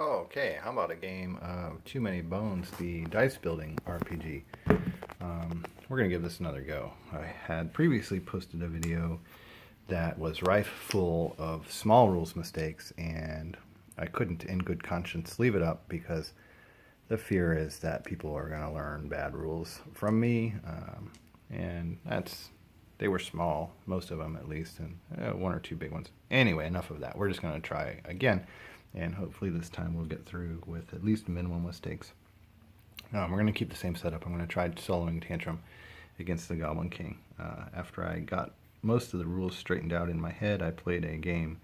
Oh, okay. How about a game of Too Many Bones, the dice building RPG? We're going to give this another go. I had previously posted a video that was rife full of small rules mistakes, and I couldn't, in good conscience, leave it up because the fear is that people are going to learn bad rules from me, and they were small, most of them at least, and one or two big ones. Anyway, enough of that. We're just going to try again, and hopefully this time we'll get through with at least minimal mistakes. We're going to keep the same setup. I'm going to try soloing Tantrum against the Goblin King. After I got most of the rules straightened out in my head, I played a game,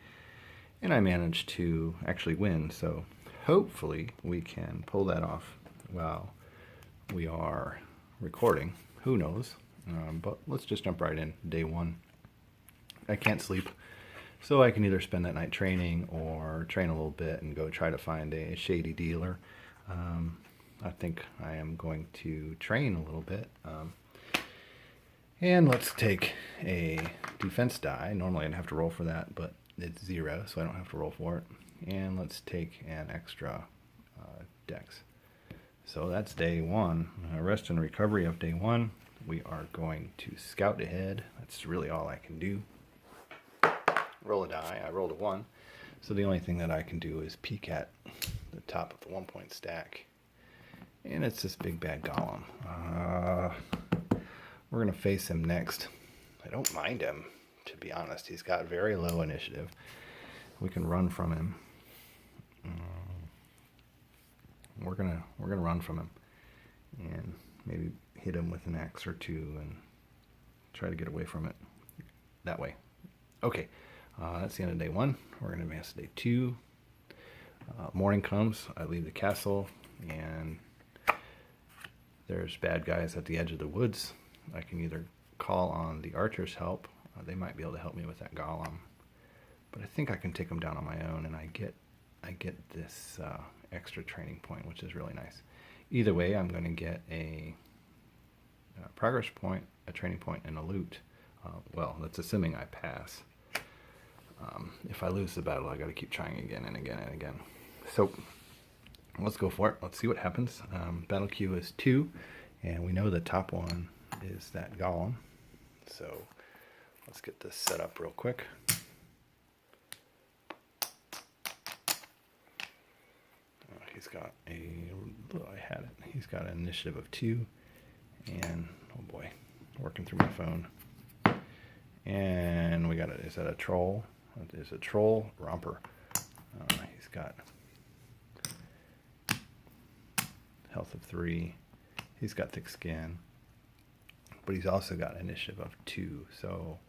and I managed to actually win, so hopefully we can pull that off while we are recording. Who knows? But let's just jump right in. Day one. I can't sleep, so I can either spend that night training or train a little bit and go try to find a shady dealer. I think I am going to train a little bit. And let's take a defense die. Normally I'd have to roll for that, but it's 0, so I don't have to roll for it. And let's take an extra dex. So that's day one. Rest and recovery of day one. We are going to scout ahead. That's really all I can do. Roll a die. I rolled a 1. So the only thing that I can do is peek at the top of the 1-point stack. And it's this big bad golem. We're going to face him next. I don't mind him, to be honest. He's got very low initiative. We can run from him. We're gonna run from him and maybe hit him with an axe or two and try to get away from it that way. Okay, that's the end of day one. We're gonna advance to day two. Morning comes. I leave the castle, and there's bad guys at the edge of the woods. I can either call on the archers' help. They might be able to help me with that golem, but I think I can take them down on my own, and I get this extra training point, which is really nice. Either way, I'm going to get a progress point, a training point, and a loot. Well, that's assuming I pass. If I lose the battle, I got to keep trying again and again and again. So let's go for it. Let's see what happens. Battle queue is 2, and we know the top one is that golem. So let's get this set up real quick. He's got He's got an initiative of 2, and oh boy, working through my phone. And we got it. Is that a troll? It is a troll romper. He's got health of 3. He's got thick skin, but he's also got initiative of 2. So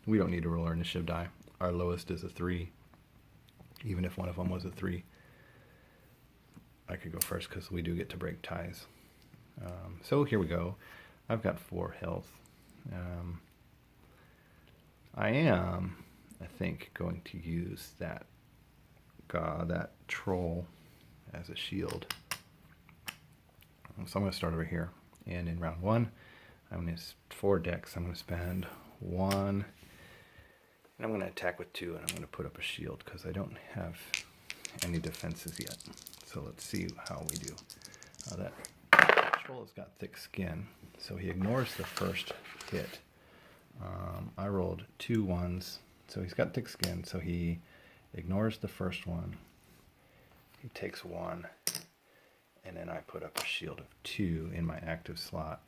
we don't need to roll our initiative die. Our lowest is a 3. Even if one of them was a 3, I could go first because we do get to break ties. So here we go. I've got 4 health. I think, going to use that troll as a shield. So I'm going to start over here. And in round 1, I'm going to 4 decks. I'm going to spend 1. And I'm going to attack with 2, and I'm going to put up a shield because I don't have any defenses yet. So let's see how we do. That troll has got thick skin, so he ignores the first hit. I rolled 2 1s, so he's got thick skin, so he ignores the first one. He takes 1, and then I put up a shield of 2 in my active slot.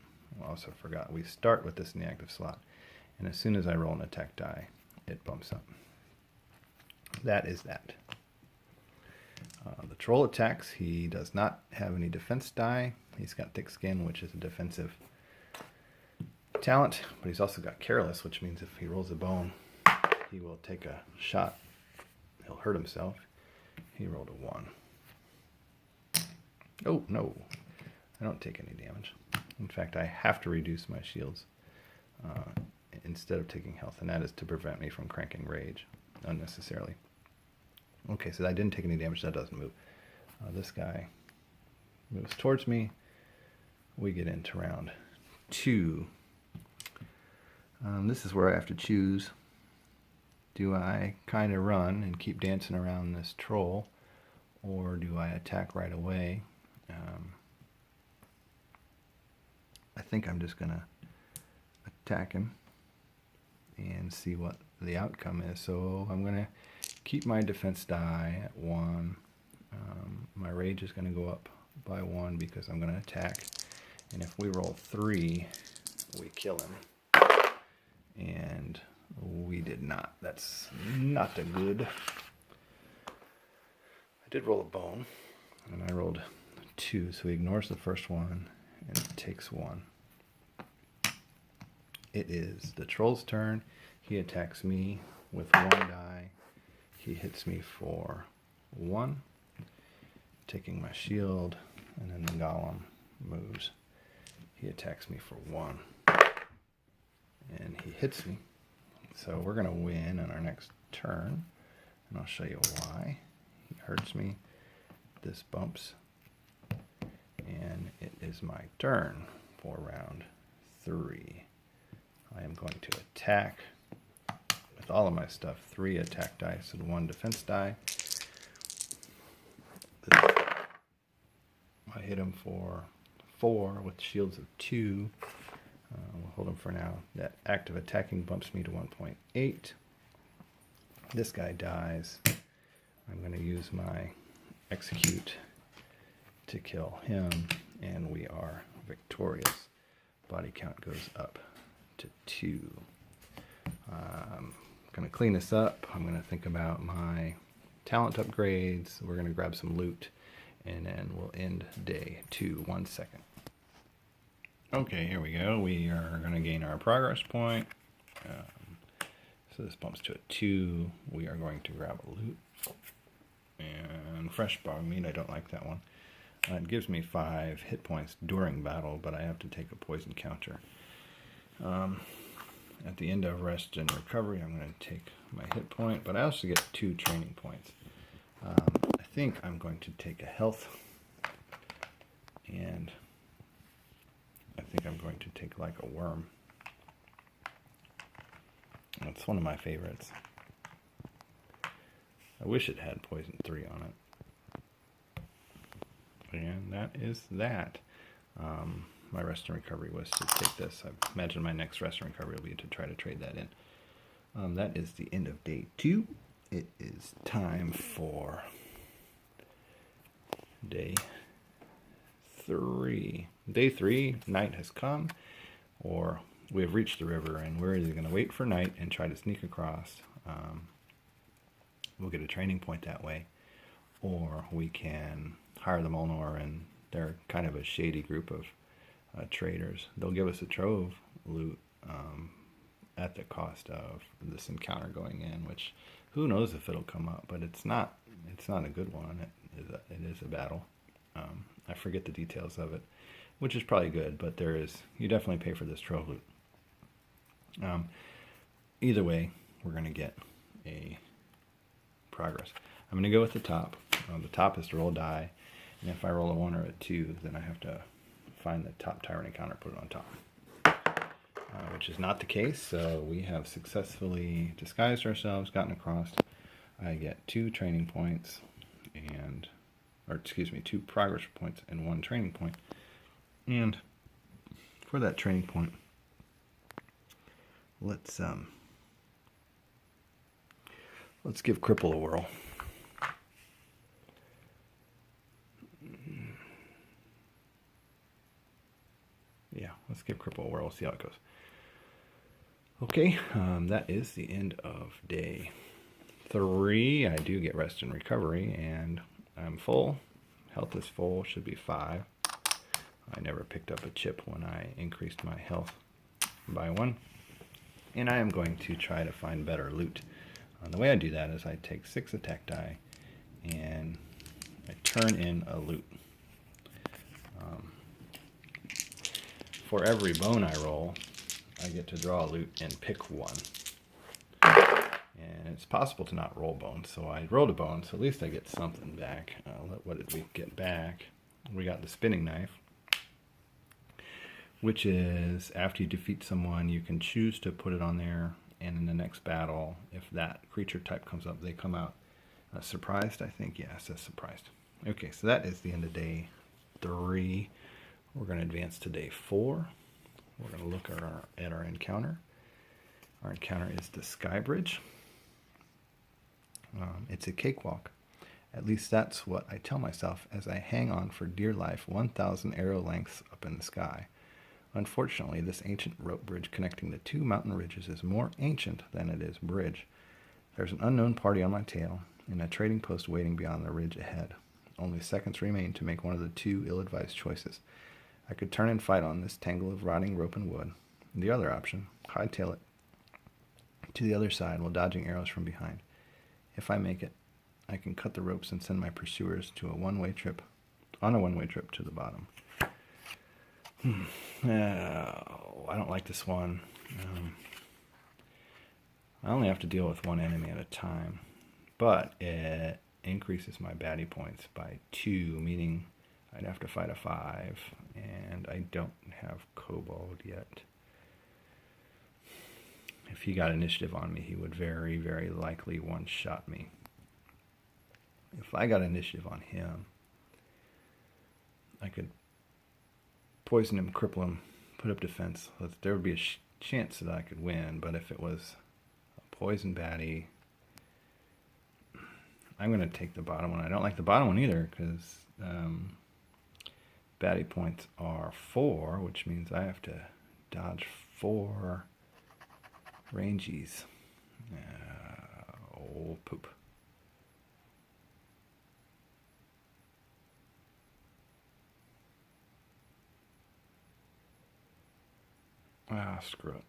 I also forgot we start with this in the active slot, and as soon as I roll an attack die, it bumps up. That is that. The troll attacks. He does not have any defense die. He's got thick skin, which is a defensive talent, but he's also got careless, which means if he rolls a bone, he will take a shot. He'll hurt himself. He rolled a 1. Oh, no. I don't take any damage. In fact, I have to reduce my shields instead of taking health, and that is to prevent me from cranking rage unnecessarily. Okay, so I didn't take any damage. That doesn't move. This guy moves towards me. We get into round 2. This is where I have to choose Do I kind of run and keep dancing around this troll, or do I attack right away? I think I'm just going to attack him and see what the outcome is. So I'm going to keep my defense die at 1. My rage is going to go up by 1 because I'm going to attack. And if we roll 3, we kill him. And we did not. That's not a good. I did roll a bone, and I rolled 2, so he ignores the first one and takes 1. It is the troll's turn. He attacks me with 1 die. He hits me for 1, taking my shield, and then the golem moves. He attacks me for 1, and he hits me. So we're going to win on our next turn, and I'll show you why. He hurts me. This bumps, and it is my turn for round 3. I am going to attack with all of my stuff. 3 attack dice and 1 defense die. I hit him for 4 with shields of 2. We'll hold him for now. That active attacking bumps me to 1.8. This guy dies. I'm going to use my execute to kill him, and we are victorious. Body count goes up to 2. I'm going to clean this up. I'm going to think about my talent upgrades. We're going to grab some loot, and then we'll end day 2. 1 second. Okay, here we go. We are going to gain our progress point. So this bumps to a 2. We are going to grab a loot. And fresh bog meat, I don't like that one. It gives me 5 hit points during battle, but I have to take a poison counter. At the end of rest and recovery, I'm going to take my hit point, but I also get 2 training points. I think I'm going to take a health, and I think I'm going to take like a worm. It's one of my favorites. I wish it had poison 3 on it. And that is that. My rest and recovery was to take this. I imagine my next rest and recovery will be to try to trade that in. That is the end of day 2. It is time for day 3. Day 3, night has come, or we have reached the river, and we're either going to wait for night and try to sneak across. We'll get a training point that way, or we can hire the Molnor, and they're kind of a shady group of traders. They'll give us a trove loot at the cost of this encounter going in, which who knows if it'll come up, but it's not a good one. It is a battle. I forget the details of it, which is probably good, but you definitely pay for this trove loot. Either way, we're going to get a progress. I'm going to go with the top. The top is to roll die, and if I roll a 1 or a 2, then I have to find the top tyrant encounter, put it on top, which is not the case. So we have successfully disguised ourselves, gotten across. I get 2 training points, or excuse me, 2 progress points and 1 training point. And for that training point, let's give Cripple a whirl. Yeah, let's give Cripple a whirl, see how it goes. Okay, that is the end of day 3. I do get rest and recovery, and I'm full. Health is full, should be 5. I never picked up a chip when I increased my health by 1. And I am going to try to find better loot. The way I do that is I take 6 attack die and I turn in a loot. For every bone I roll, I get to draw a loot and pick 1. And it's possible to not roll bones, so I rolled a bone, so at least I get something back. What did we get back? We got the spinning knife, which is after you defeat someone, you can choose to put it on there and in the next battle, if that creature type comes up, they come out surprised, I think. Yeah, it says surprised. Okay, so that is the end of day 3. We're going to advance to day 4. We're going to look at our encounter. Our encounter is the Sky Bridge. It's a cakewalk. At least that's what I tell myself as I hang on for dear life 1,000 arrow lengths up in the sky. Unfortunately, this ancient rope bridge connecting the 2 mountain ridges is more ancient than it is bridge. There's an unknown party on my tail, and a trading post waiting beyond the ridge ahead. Only seconds remain to make one of the 2 ill-advised choices. I could turn and fight on this tangle of rotting rope and wood. The other option, hightail it to the other side while dodging arrows from behind. If I make it, I can cut the ropes and send my pursuers to a one-way trip to the bottom. I don't like this one. I only have to deal with 1 enemy at a time, but it increases my baddie points by 2, meaning I'd have to fight a 5, and I don't have Kobold yet. If he got initiative on me, he would very, very likely one-shot me. If I got initiative on him, I could poison him, cripple him, put up defense. There would be a chance that I could win, but if it was a poison baddie, I'm going to take the bottom one. I don't like the bottom one either, because baddie points are 4, which means I have to dodge 4 rangies. Oh, poop. Screw it.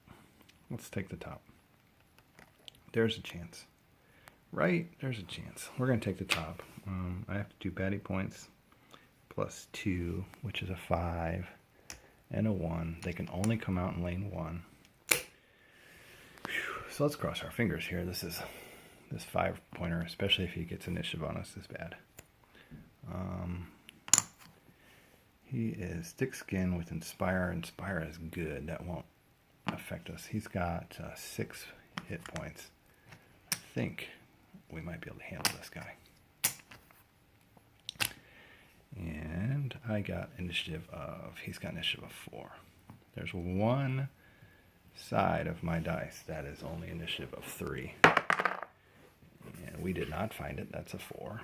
Let's take the top. There's a chance. Right? There's a chance. We're going to take the top. I have to do baddie points plus 2, which is a 5, and a 1. They can only come out in lane 1. Whew. So let's cross our fingers here. This 5-pointer, especially if he gets initiative on us, is bad. He is thick skin with Inspire. Inspire is good. That won't affect us. He's got 6 hit points. I think we might be able to handle this guy. And I got he's got initiative of 4. There's one side of my dice that is only initiative of 3. And we did not find it. That's a 4.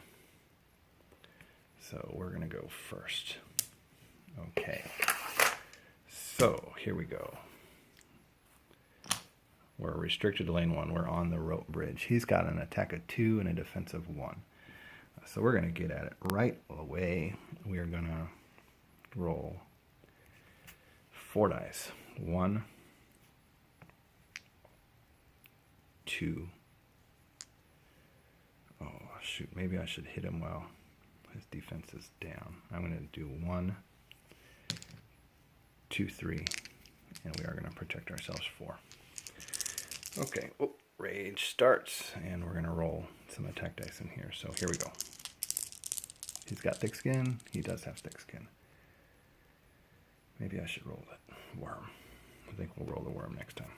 So we're going to go first. Okay. So here we go. We're restricted to lane 1. We're on the rope bridge. He's got an attack of 2 and a defense of 1. So we're going to get at it right away. We are going to roll 4 dice. 1, 2. Oh, shoot. Maybe I should hit him while his defense is down. I'm going to do 1, 2, 3. And we are going to protect ourselves 4. Okay. Oh, rage starts. And we're going to roll some attack dice in here. So here we go. He's got thick skin. He does have thick skin. Maybe I should roll that worm. I think we'll roll the worm next time.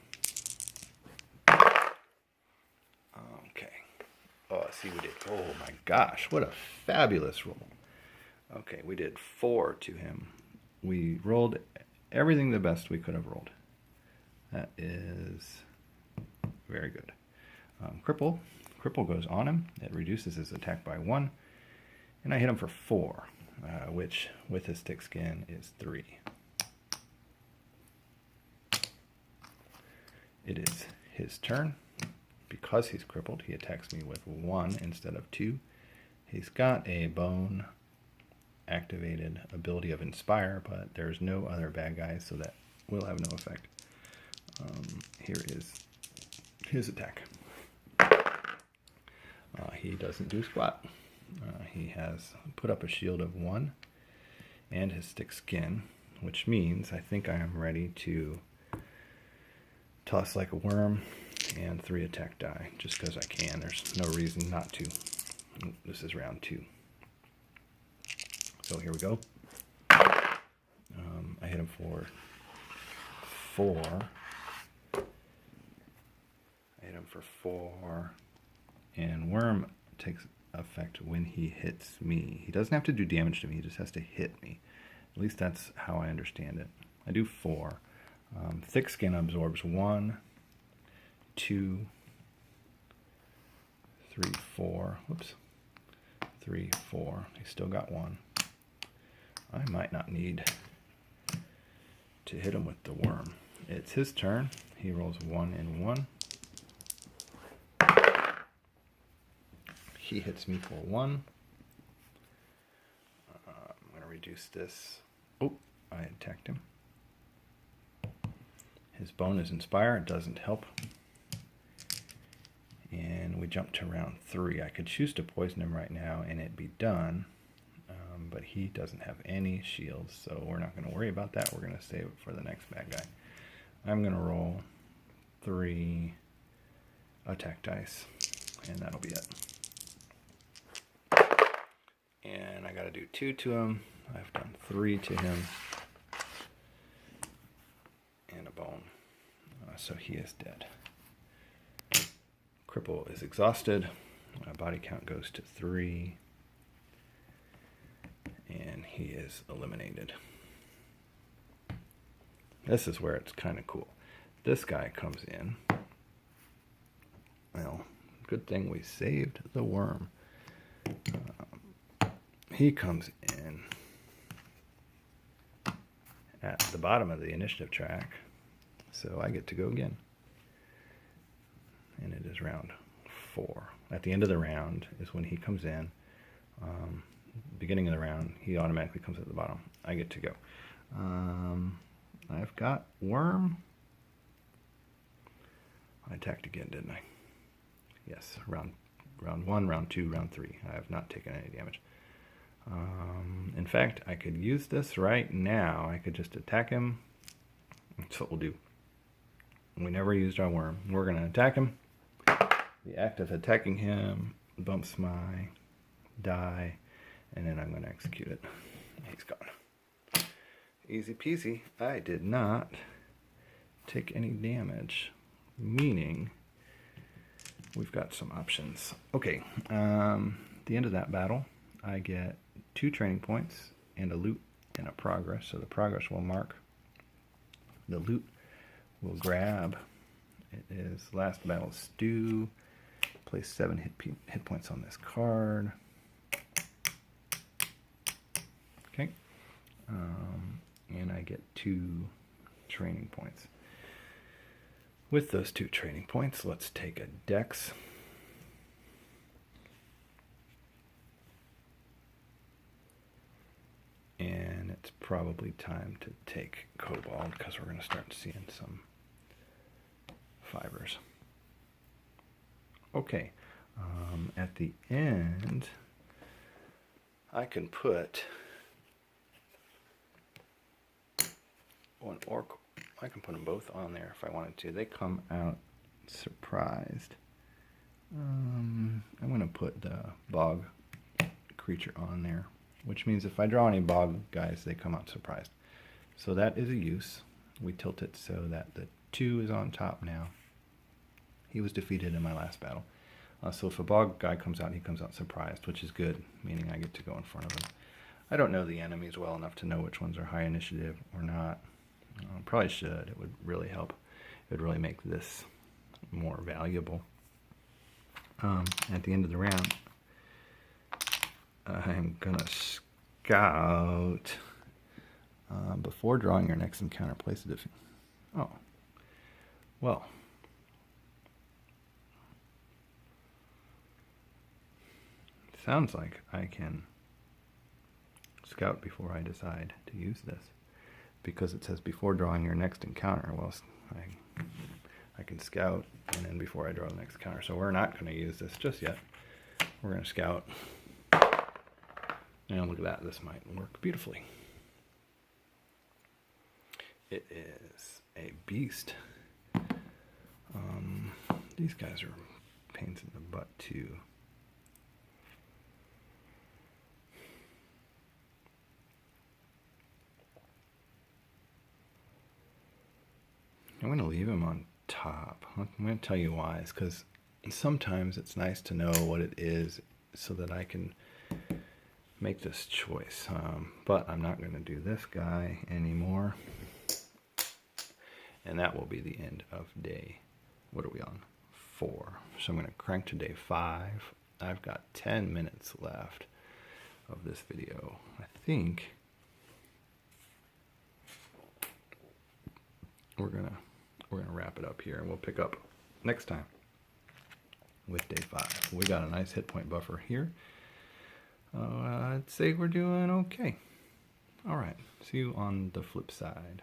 Okay. Oh, see, we did. Oh my gosh, what a fabulous roll. Okay, we did 4 to him. We rolled everything the best we could have rolled. That is very good. Cripple. Cripple goes on him. It reduces his attack by 1. And I hit him for 4, which with his thick skin is 3. It is his turn. Because he's crippled, he attacks me with 1 instead of 2. He's got a bone activated ability of Inspire, but there's no other bad guys, so that will have no effect. Here is his attack. He doesn't do squat. He has put up a shield of 1 and his thick skin, which means I think I am ready to toss like a worm and 3 attack die, just because I can. There's no reason not to. This is round 2. So here we go. I hit him for 4. hit him for 4. And worm takes effect when he hits me. He doesn't have to do damage to me, he just has to hit me. At least that's how I understand it. I do 4. Thick skin absorbs 1, 2, 3, 4. Whoops. 3, 4. He's still got 1. I might not need to hit him with the worm. It's his turn. He rolls 1 and 1. He hits me for 1. I'm going to reduce this. Oh, I attacked him. His bone is Inspire. It doesn't help. And we jump to round 3. I could choose to poison him right now and it'd be done. But he doesn't have any shields, so we're not going to worry about that. We're going to save it for the next bad guy. I'm going to roll 3 attack dice, and that'll be it. And I got to do 2 to him. I've done 3 to him. And a bone. So he is dead. Cripple is exhausted. Body count goes to 3. And he is eliminated. This is where it's kind of cool. This guy comes in. Well, good thing we saved the worm. He comes in at the bottom of the initiative track. So I get to go again. And it is round 4. At the end of the round is when he comes in. Beginning of the round, he automatically comes at the bottom. I get to go. I've got worm. I attacked again, didn't I? Yes, round 1, round 2, round 3. I have not taken any damage. In fact, I could use this right now. I could just attack him. That's what we'll do. We never used our worm. We're going to attack him. The act of attacking him bumps my die. And then I'm going to execute it. He's gone. Easy peasy. I did not take any damage. Meaning, we've got some options. Okay. The end of that battle, I get 2 training points and a loot and a progress. So the progress will mark. The loot will grab. It is Last Battle Stew. Place 7 hit points on this card. Okay, and I get 2 training points. With those 2 training points, let's take a dex. And it's probably time to take Cobalt because we're going to start seeing some fibers. Okay, at the end, I can put one orc. I can put them both on there if I wanted to. They come out surprised. I'm going to put the bog creature on there, which means if I draw any bog guys, they come out surprised. So that is a use. We tilt it so that the 2 is on top now. He was defeated in my last battle. So if a bog guy comes out, he comes out surprised, which is good, meaning I get to go in front of him. I don't know the enemies well enough to know which ones are high initiative or not. Probably should. It would really help. It would really make this more valuable. At the end of the round, I'm going to scout. Before drawing your next encounter, place a defeat. Oh. Well. Sounds like I can scout before I decide to use this. Because it says before drawing your next encounter. Well, I can scout and then before I draw the next encounter. So we're not going to use this just yet. We're going to scout. And look at that. This might work beautifully. It is a beast. These guys are pains in the butt too. I'm going to leave him on top. I'm going to tell you why. It's because sometimes it's nice to know what it is so that I can make this choice. But I'm not going to do this guy anymore. And that will be the end of day, what are we on? 4. So I'm going to crank to day 5. I've got 10 minutes left of this video. I think we're gonna wrap it up here, and we'll pick up next time with day 5. We got a nice hit point buffer here. I'd say we're doing okay. All right, see you on the flip side.